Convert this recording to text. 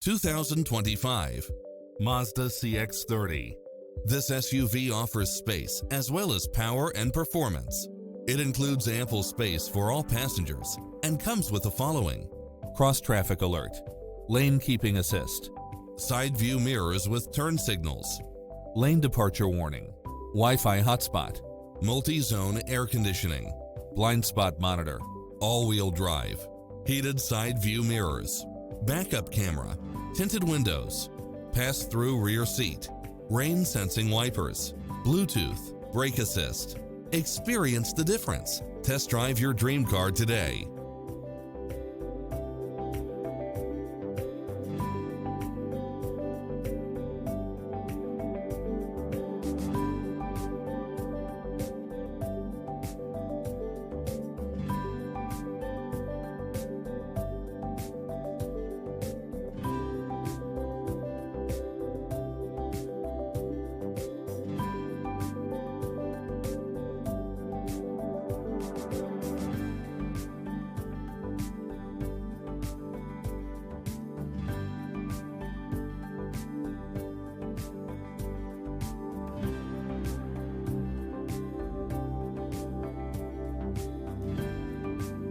2025 Mazda CX-30. This SUV offers space as well as power and performance. It includes ample space for all passengers and comes with the following: cross-traffic alert, lane keeping assist, side view mirrors with turn signals, lane departure warning, Wi-Fi hotspot, multi-zone air conditioning, blind spot monitor, all-wheel drive, heated side view mirrors, backup camera, tinted windows, pass-through rear seat, rain-sensing wipers, Bluetooth, brake assist. Experience the difference. Test drive your dream car today.